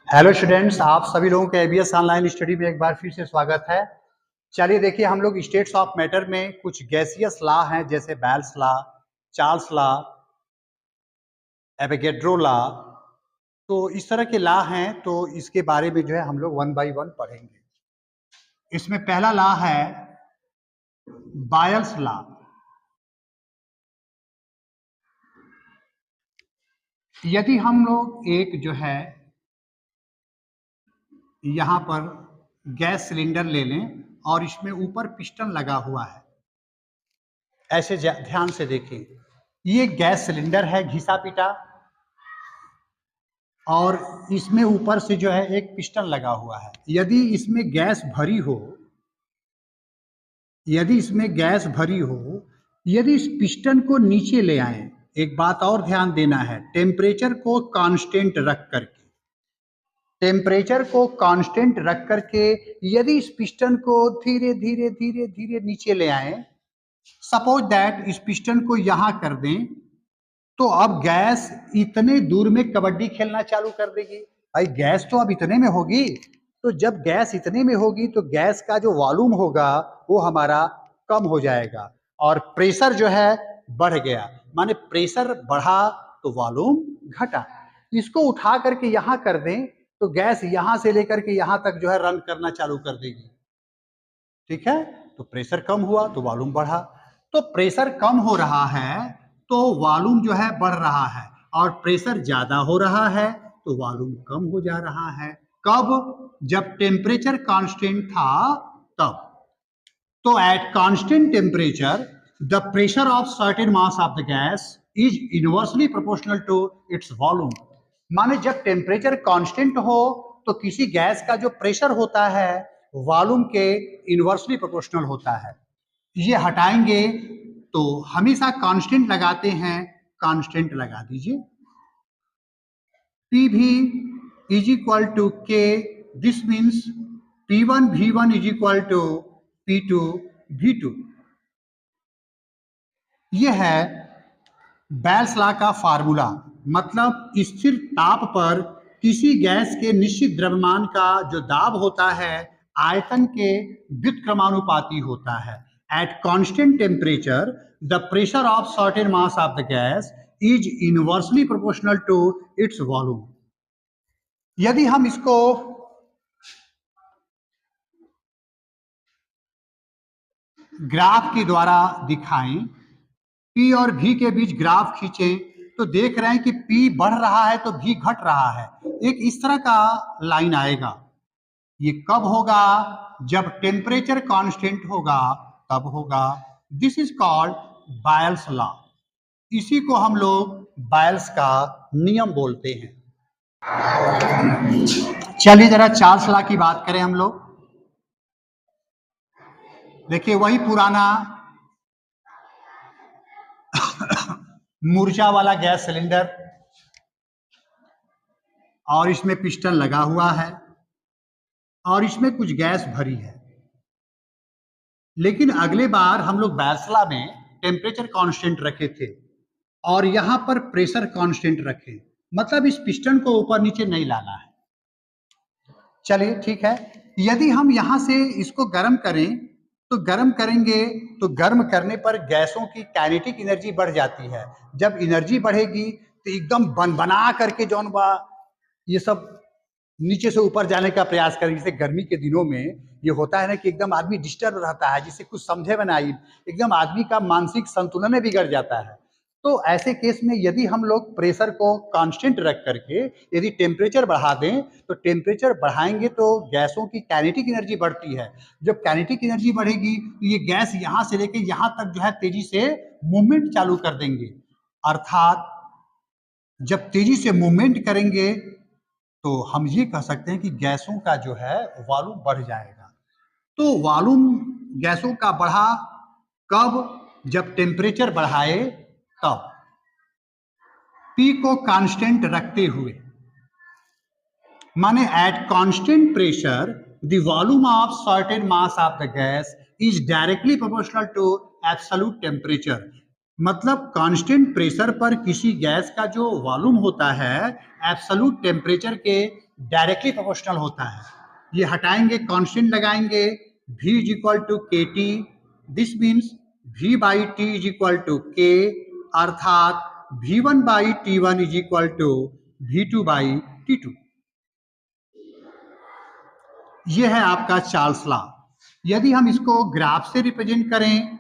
Hello students, आप सभी लोगों के एबीएस ऑनलाइन स्टडी में एक बार फिर से स्वागत है। चलिए देखिए, हम लोग स्टेट्स ऑफ मैटर में कुछ गैसियस लॉ हैं जैसे Boyle's law, Charles law, Avogadro law, तो इस तरह के लॉ हैं। तो इसके बारे में जो है हम लोग वन बाय वन पढ़ेंगे। इसमें पहला लॉ है बायल्स लॉ। यदि हम लोग एक जो है यहाँ पर गैस सिलेंडर ले लें और इसमें ऊपर पिस्टन लगा हुआ है, ऐसे ध्यान से देखें, ये गैस सिलेंडर है घिसा पिटा, और इसमें ऊपर से जो है एक पिस्टन लगा हुआ है। यदि इसमें गैस भरी हो, यदि इस पिस्टन को नीचे ले आए, एक बात और ध्यान देना है, टेम्परेचर को कांस्टेंट रख करके यदि इस पिस्टन को धीरे धीरे धीरे धीरे नीचे ले आए, सपोज दैट इस पिस्टन को यहां कर दें, तो अब गैस इतने दूर में कबड्डी खेलना चालू कर देगी। भाई गैस तो अब इतने में होगी, तो जब गैस इतने में होगी तो गैस का जो वॉल्यूम होगा वो हमारा कम हो जाएगा और प्रेशर जो है बढ़ गया, माने प्रेशर बढ़ा तो वॉल्यूम घटा। इसको उठा करके यहां कर दें तो गैस यहां से लेकर के यहां तक जो है रन करना चालू कर देगी। ठीक है, तो प्रेशर कम हुआ तो वॉल्यूम बढ़ा। तो प्रेशर कम हो रहा है तो वॉल्यूम जो है बढ़ रहा है, और प्रेशर ज्यादा हो रहा है तो वॉल्यूम कम हो जा रहा है। कब? जब टेम्परेचर कांस्टेंट था तब। तो at constant temperature the pressure of certain mass of the gas is inversely proportional to its volume. माने जब टेम्परेचर कांस्टेंट हो तो किसी गैस का जो प्रेशर होता है वॉल्यूम के इनवर्सली प्रोपोर्शनल होता है। ये हटाएंगे तो हमेशा कांस्टेंट लगाते हैं, कांस्टेंट लगा दीजिए। P V is equal to K, this means P1 V1 is equal to P2 V2। यह है बेल्स लॉ का फार्मूला, मतलब स्थिर ताप पर किसी गैस के निश्चित द्रव्यमान का जो दाब होता है आयतन के व्युत्क्रमानुपाती होता है। At constant temperature the pressure of certain mass of the gas is inversely proportional to its volume. यदि हम इसको ग्राफ के द्वारा दिखाएं, P और V के बीच ग्राफ खींचें तो देख रहे हैं कि P बढ़ रहा है तो V घट रहा है। एक इस तरह का लाइन आएगा। ये कब होगा? जब टेम्परेचर कांस्टेंट होगा तब होगा। This is called बायल्स law. इसी को हम लोग बायल्स का नियम बोलते हैं। चलिए जरा चार्ल्स लॉ की बात करें हम लोग। देखिए वही पुराना मूर्छा वाला गैस सिलेंडर, और इसमें पिस्टन लगा हुआ है और इसमें कुछ गैस भरी है। लेकिन अगले बार हम लोग बेल्स लॉ में टेम्परेचर कांस्टेंट रखे थे और यहां पर प्रेशर कांस्टेंट रखे, मतलब इस पिस्टन को ऊपर नीचे नहीं लाना है। चलिए ठीक है, यदि हम यहां से इसको गर्म करें तो गर्म करेंगे तो गर्म करने पर गैसों की काइनेटिक एनर्जी बढ़ जाती है। जब एनर्जी बढ़ेगी तो एकदम बना करके जौन बा ये सब नीचे से ऊपर जाने का प्रयास करें। जैसे गर्मी के दिनों में ये होता है ना कि एकदम आदमी डिस्टर्ब रहता है, जिससे कुछ समझे में ना आई, एकदम आदमी का मानसिक संतुलन बिगड़ जाता है। तो ऐसे केस में यदि हम लोग प्रेशर को कांस्टेंट रख करके यदि टेम्परेचर बढ़ा दें तो टेम्परेचर बढ़ाएंगे तो गैसों की काइनेटिक एनर्जी बढ़ती है। जब काइनेटिक एनर्जी बढ़ेगी तो ये गैस यहाँ से लेके यहाँ तक जो है तेजी से मूवमेंट चालू कर देंगे। अर्थात जब तेजी से मूवमेंट करेंगे तो हम ये कह सकते हैं कि गैसों का जो है वॉल्यूम बढ़ जाएगा। तो वॉल्यूम गैसों का बढ़ा कब? जब टेम्परेचर बढ़ाए तब। P को कांस्टेंट रखते हुए, माने at constant pressure the volume of certain mass of the gas is directly proportional to absolute temperature. मतलब कांस्टेंट प्रेशर पर किसी गैस का जो वॉल्यूम होता है एब्सोल्यूट टेम्परेचर के डायरेक्टली प्रोपोर्शनल होता है। ये हटाएंगे, कांस्टेंट लगाएंगे, v is equal to K T, this means v by T is equal to K, अर्थात v1 by t1 is equal to v2 by t2। ये है आपका चार्ल्स लॉ। यदि हम इसको ग्राफ से रिप्रेजेंट करें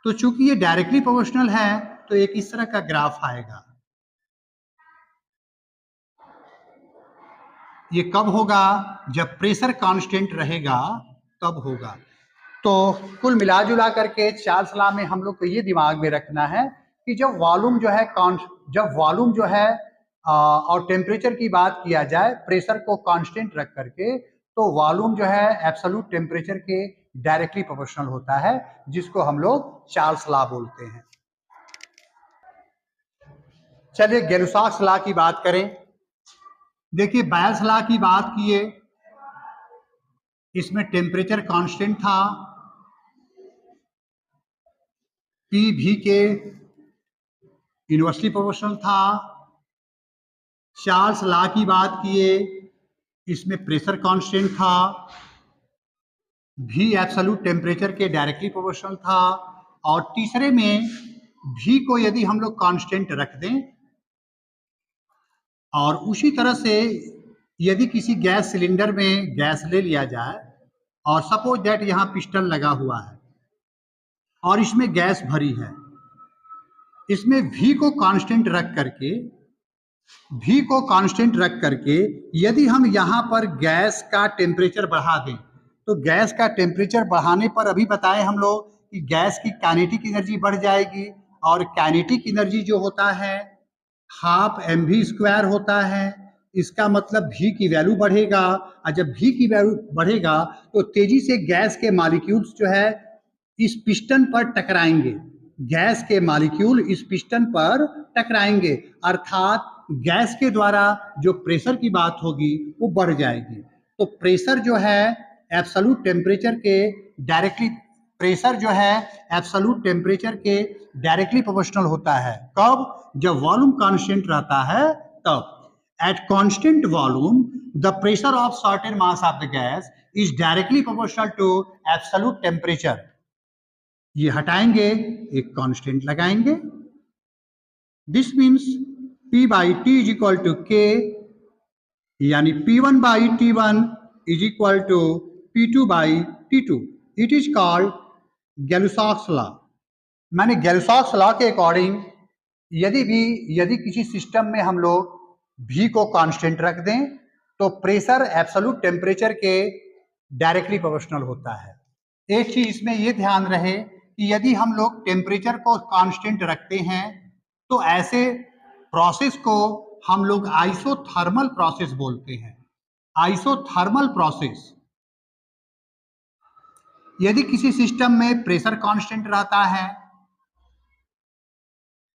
तो चूंकि ये डायरेक्टली प्रोपोर्शनल है तो एक इस तरह का ग्राफ आएगा। ये कब होगा? जब प्रेशर कांस्टेंट रहेगा तब होगा। तो कुल मिला जुला करके चार्ल्स लॉ में हम लोग को ये दिमाग में रखना है कि जब वॉल्यूम जो है और टेम्परेचर की बात किया जाए प्रेशर को कांस्टेंट रख करके, तो वॉल्यूम जो है एब्सोल्यूट टेम्परेचर के डायरेक्टली प्रोपोर्शनल होता है, जिसको हम लोग चार्ल्स लॉ बोलते हैं। चलिए गैलुसाक्स लॉ की बात करें। देखिए बायल्स लॉ की बात किए, इसमें टेम्परेचर कांस्टेंट था, पी भी के इनवर्सली प्रोपोर्शनल था। चार्ल्स लॉ की बात किए, इसमें प्रेशर कांस्टेंट था, भी एब्सोल्यूट टेम्परेचर के डायरेक्टली प्रोपोर्शनल था, और तीसरे में भी को यदि हम लोग कांस्टेंट रख दें और उसी तरह से यदि किसी गैस सिलेंडर में गैस ले लिया जाए और सपोज दैट यहाँ पिस्टन लगा हुआ है और इसमें गैस भरी है, इसमें v को कांस्टेंट रख करके यदि हम यहाँ पर गैस का टेम्परेचर बढ़ा दें, तो गैस का टेम्परेचर बढ़ाने पर अभी बताएं हम लोग कि गैस की काइनेटिक एनर्जी बढ़ जाएगी, और काइनेटिक एनर्जी जो होता है हाफ mv² होता है। इसका मतलब v की वैल्यू बढ़ेगा, और जब v की वैल्यू बढ़ेगा तो तेजी से गैस के मॉलिक्यूल्स जो है इस पिस्टन पर टकराएंगे, गैस के मॉलिक्यूल इस पिस्टन पर टकराएंगे, अर्थात गैस के द्वारा जो प्रेशर की बात होगी वो बढ़ जाएगी। तो प्रेशर जो है एब्सोल्यूट टेम्परेचर के डायरेक्टली प्रोपोर्शनल होता है। कब? जब वॉल्यूम कांस्टेंट रहता है तब। At constant volume the pressure of certain mass of the gas is directly proportional to absolute temperature. ये हटाएंगे, एक कांस्टेंट लगाएंगे, this means P by T is equal to K, यानी P1 by T1 is equal to P2 by T2। It is called Gay Lussac's law. मैंने Gay Lussac's law के according यदि किसी system में हम लोग V को कांस्टेंट रख दें तो प्रेशर एब्सोल्यूट टेम्परेचर के डायरेक्टली प्रोपोर्शनल होता है। एक चीज इसमें यह ध्यान रहे कि यदि हम लोग टेम्परेचर को कांस्टेंट रखते हैं तो ऐसे प्रोसेस को हम लोग आइसोथर्मल प्रोसेस बोलते हैं। आइसोथर्मल प्रोसेस, यदि किसी सिस्टम में प्रेशर कांस्टेंट रहता है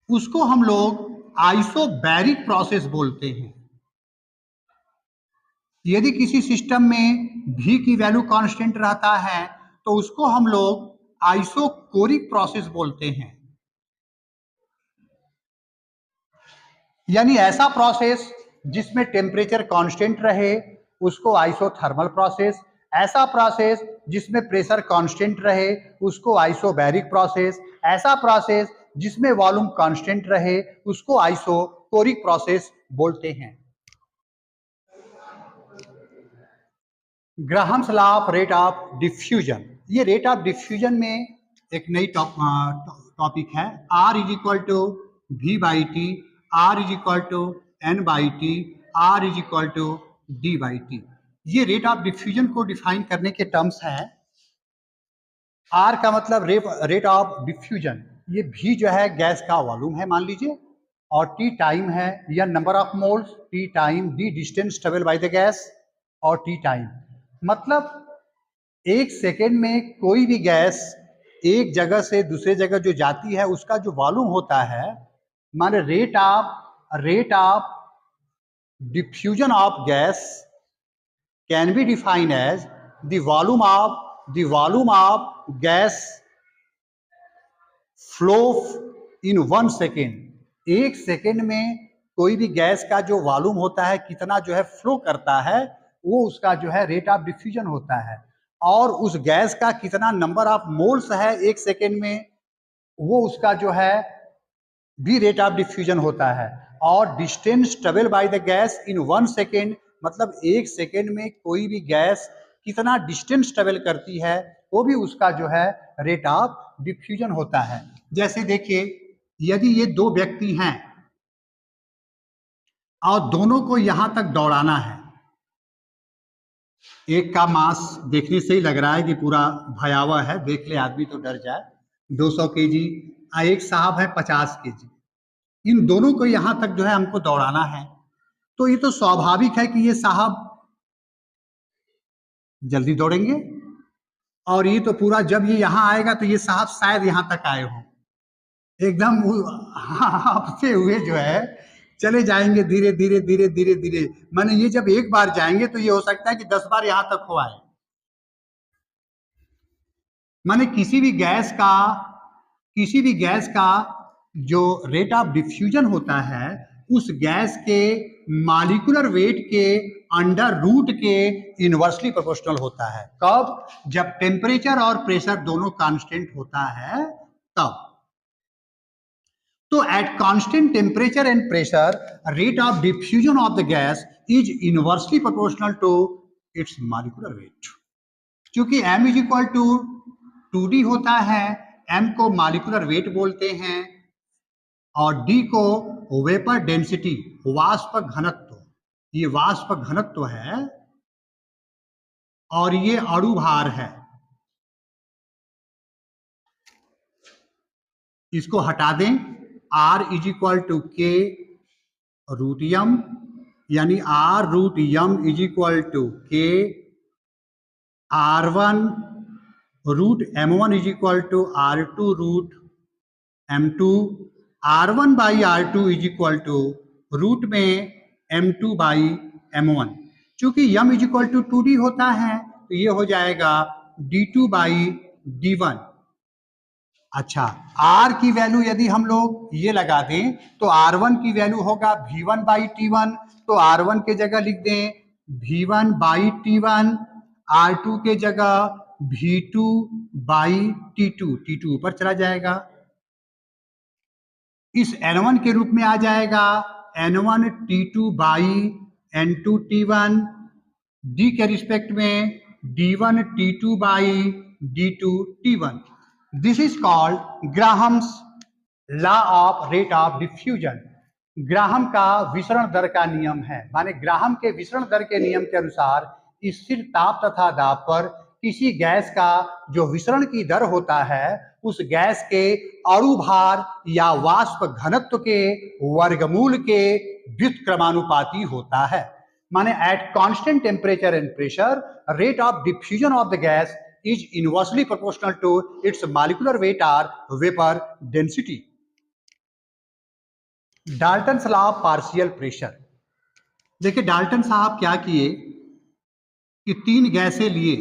उसको हम लोग आइसोबैरिक प्रोसेस बोलते हैं। यदि किसी सिस्टम में V की वैल्यू कांस्टेंट रहता है तो उसको हम लोग आइसोकोरिक प्रोसेस बोलते हैं। यानी ऐसा प्रोसेस जिसमें टेम्परेचर कांस्टेंट रहे उसको आइसोथर्मल प्रोसेस, ऐसा प्रोसेस जिसमें प्रेशर कांस्टेंट रहे उसको आइसोबैरिक प्रोसेस, ऐसा प्रोसेस जिसमें वॉल्यूम कांस्टेंट रहे उसको आइसोकोरिक प्रोसेस बोलते हैं। Graham's law of rate of diffusion. ये रेट ऑफ डिफ्यूजन में एक नई टॉपिक है। R is equal to V by T, R is equal to N by T, R is equal to D by T. ये rate of diffusion को define करने के terms हैं। R का मतलब रेट ऑफ डिफ्यूजन, ये V जो है गैस का वॉल्यूम है मान लीजिए, और T टाइम है या number of moles, T time, D distance travel by the gas, और T टाइम मतलब एक सेकेंड में कोई भी गैस एक जगह से दूसरे जगह जो जाती है उसका जो वॉल्यूम होता है, माने rate of diffusion of gas can be defined as the volume of gas flow in 1 second 1 second में कोई भी गैस का जो वॉल्यूम होता है, कितना जो है फ्लो करता है, वो उसका जो है रेट ऑफ डिफ्यूजन होता है। और उस गैस का कितना नंबर ऑफ मोल्स है 1 सेकेंड में, वो उसका जो है भी रेट ऑफ डिफ्यूजन होता है। और distance travel by the gas in 1 second, मतलब 1 सेकेंड में कोई भी गैस कितना डिस्टेंस ट्रेवल करती है, वो भी उसका जो है रेट ऑफ डिफ्यूजन होता है। जैसे देखिए, यदि ये 2 व्यक्ति हैं और दोनों को यहां तक दौड़ाना है, एक का मास देखने से ही लग रहा है कि पूरा भयावह है, देख ले आदमी तो डर जाए, 200 केजी, एक साहब है 50 केजी। इन दोनों को यहां तक जो है हमको दौड़ाना है, तो ये तो स्वाभाविक है कि ये साहब जल्दी दौड़ेंगे, और ये तो पूरा जब ये यहां आएगा तो ये साहब शायद यहां तक आए हों, एकदम हांफते हुए जो है चले जाएंगे धीरे धीरे धीरे धीरे धीरे। माने ये जब एक बार जाएंगे तो ये हो सकता है कि 10 बार यहां तक हो आए। माने किसी भी गैस का जो रेट ऑफ डिफ्यूजन होता है, उस गैस के मॉलिक्यूलर वेट के अंडर रूट के इनवर्सली प्रोपोर्शनल होता है। कब? जब टेम्परेचर और प्रेशर दोनों कांस्टेंट होता है तब। तो at constant temperature and pressure, rate of diffusion of the gas is inversely proportional to its molecular weight. क्योंकि m is equal to 2d होता है, m को मॉलिक्यूलर वेट बोलते हैं, और d को वेपर डेंसिटी, वाष्प घनत्व, ये वाष्प घनत्व है, और ये अणु भार है। इसको हटा दें, r is equal to K root m, यानी r root m is equal to K r1 root m1 is equal to r2 root m2, r1 by r2 is equal to root में m2 बाई m1। चूंकि m is equal to 2d होता है तो ये हो जाएगा d2 by d1। अच्छा, r की वैल्यू यदि हम लोग ये लगा दें तो r1 की वैल्यू होगा v1 बाई t1, तो r1 के जगह लिख दें v1 बाई t1, r2 के जगह v2 बाई t2, t2 ऊपर चला जाएगा, इस n1 के रूप में आ जाएगा n1 t2 by n2 t1, d के रिस्पेक्ट में d1 t2 by d2 t1। This is called Graham's law of rate of diffusion. Graham का विसरण दर का नियम है, माने ग्राहम के विसरण दर के नियम के अनुसार स्थिर ताप तथा दाब पर किसी गैस का जो विसरण की दर होता है, उस गैस के अणु भार या वाष्प घनत्व के वर्गमूल के व्युत्क्रमानुपाती होता है। माने at constant temperature and pressure, rate of diffusion of the gas is inversely proportional to its molecular weight or vapor density. Dalton's law of partial pressure. देखिए डाल्टन साहब क्या किए कि 3 गैसें लिए,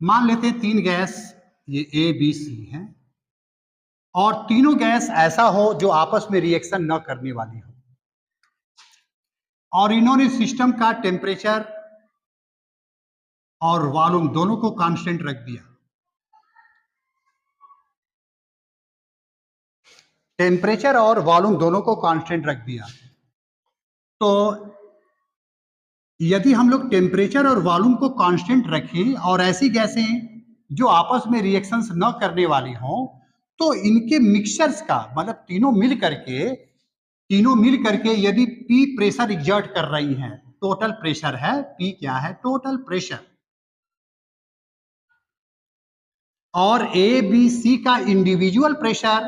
मान लेते हैं 3 गैस ये A B C हैं, और तीनों गैस ऐसा हो जो आपस में रिएक्शन न करने वाली हो, और इन्होंने सिस्टम का टेम्परेचर और वॉल्यूम दोनों को कांस्टेंट रख दिया। टेम्परेचर और वॉल्यूम दोनों को कांस्टेंट रख दिया, तो यदि हम लोग टेम्परेचर और वॉल्यूम को कांस्टेंट रखें और ऐसी गैसें जो आपस में रिएक्शंस न करने वाली हों, तो इनके मिक्सचर्स का मतलब तीनों मिल करके यदि P प्रेशर एग्जर्ट कर रही हैं, टोटल प्रेशर है, P क्या है? Total pressure. और A B C का इंडिविजुअल प्रेशर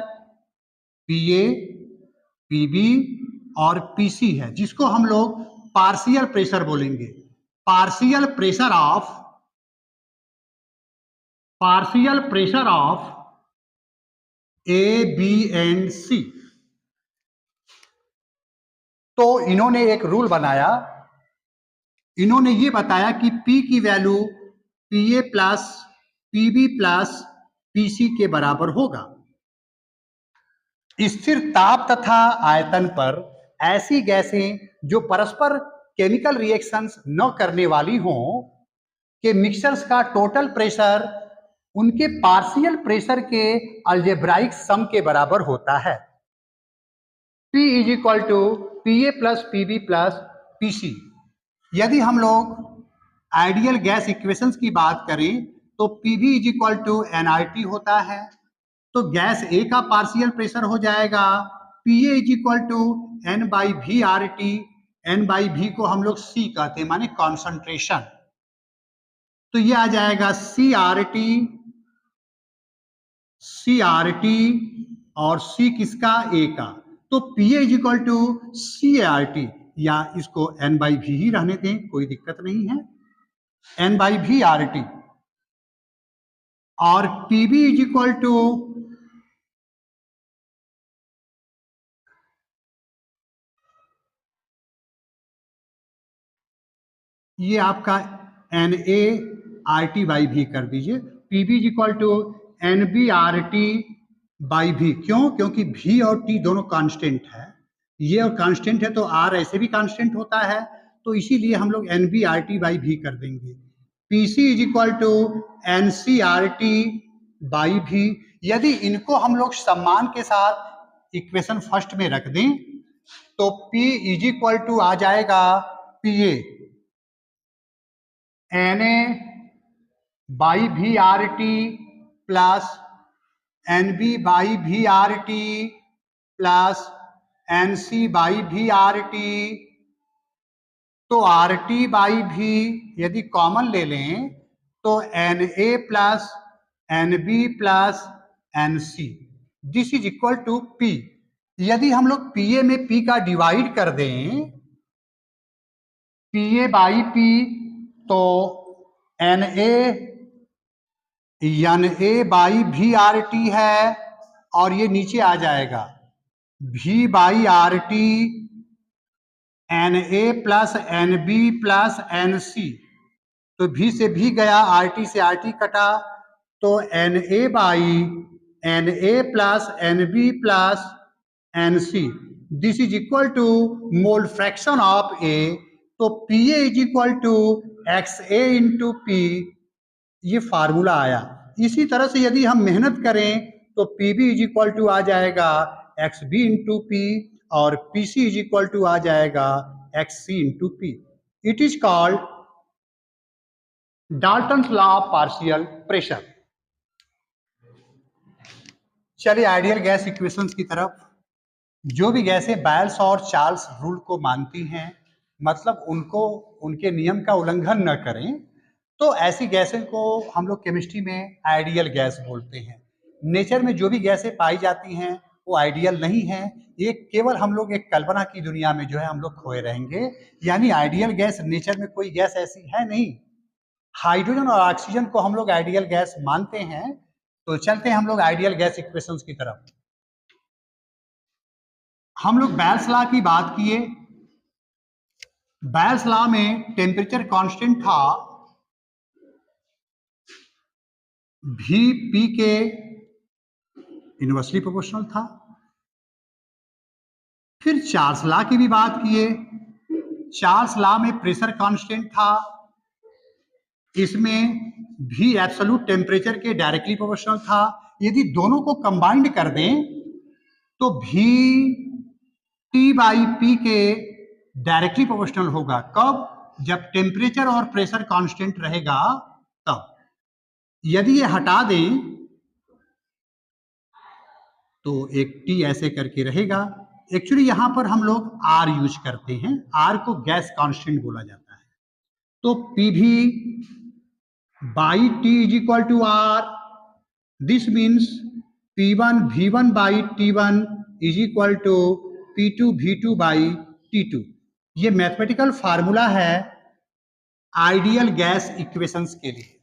PA, PB और PC है, जिसको हम लोग पार्शियल प्रेशर बोलेंगे। Partial pressure of A, B and C। तो इन्होंने एक रूल बनाया, इन्होंने ये बताया कि P की value PA plus PB plus PC के बराबर होगा। स्थिर ताप तथा आयतन पर ऐसी गैसें जो परस्पर केमिकल रिएक्शंस न करने वाली हों के मिक्सचर्स का टोटल प्रेशर उनके पार्शियल प्रेशर के अलजेब्राइक सम के बराबर होता है। P is equal to P A plus P B plus P C. यदि हम लोग आइडियल गैस इक्वेशंस की बात करें तो P B is equal to N R T होता है, तो गैस ए का पार्शियल प्रेशर हो जाएगा P A is equal to N by V R T. N by V को हम लोग सी कहते हैं, माने कॉन्सेंट्रेशन, तो ये आ जाएगा सी आर टी और सी किसका, ए का, तो P A is equal to C R T, या इसको एन बाई वी ही रहने दें, कोई दिक्कत नहीं है, N by V R T. और P B is equal to ये आपका N A R T by V कर दीजिए, P B is equal to N B R T by V. क्यों? क्योंकि भी और टी दोनों कांस्टेंट है, ये और कांस्टेंट है तो आर ऐसे भी कांस्टेंट होता है, तो इसीलिए हम लोग N B R T by V कर देंगे। P C is equal to N C R T by V. यदि इनको हम लोग सम्मान के साथ इक्वेशन फर्स्ट में रख दें तो P इज इक्वल टू आ जाएगा P A N A by V R T plus N B by V R T plus N C by V R T. तो आर टी बाई भी यदि common ले लें तो N A plus N B plus N C, this is equal to P. यदि हम लोग P A में P का डिवाइड कर दें, पी ए बाई पी, तो N A by V R T है और ये नीचे आ जाएगा V by R T N A plus N B plus N C, तो भी से भी गया, आर टी से आर टी कटा, तो N A by N A plus N B plus N C, this is equal to mole fraction of A, तो P A is equal to x A into P, ये formula आया। इसी तरह से यदि हम मेहनत करें तो P B is equal to आ जाएगा एक्स बी इंटू पी और P C is equal to आ जाएगा X C into P. It is called Dalton's law of partial pressure. चलिए आइडियल गैस इक्वेशंस की तरफ। जो भी गैसें बैल्स और चार्ल्स रूल को मानती हैं, मतलब उनको उनके नियम का उल्लंघन न करें, तो ऐसी गैसें को हम लोग केमिस्ट्री में आइडियल गैस बोलते हैं। नेचर में जो भी गैसें पाई जाती हैं वो आइडियल नहीं है, ये केवल हम लोग एक कल्पना की दुनिया में जो है हम लोग खोए रहेंगे, यानी आइडियल गैस नेचर में कोई गैस ऐसी है नहीं। हाइड्रोजन और ऑक्सीजन को हम लोग आइडियल गैस मानते हैं। तो चलते हैं हम लोग आइडियल गैस इक्वेशंस की तरफ। हम लोग बैल्स लॉ की बात किए। बैल्स लॉ में टेम्परेचर कांस्टेंट था भी पी के इनवर्सली प्रोपोर्शनल था। फिर चार्ल्स लॉ की भी बात किए। चार्ल्स लॉ में प्रेशर कांस्टेंट था, इसमें भी एब्सोल्यूट टेम्परेचर के डायरेक्टली प्रोपोर्शनल था। यदि दोनों को कंबाइंड कर दें तो भी टी बाई पी के डायरेक्टली प्रोपोर्शनल होगा। कब? जब टेम्परेचर और प्रेशर कांस्टेंट रहेगा तब। यदि ये हटा दें तो एक टी ऐसे करके रहेगा। एक्चुअली यहां पर हम लोग आर यूज करते हैं, आर को गैस कांस्टेंट बोला जाता है। तो P V by T is equal to R, this means P1 V1 by T1 is equal to P2 V2 by T2। ये मैथमेटिकल फार्मूला है आइडियल गैस इक्वेशंस के लिए।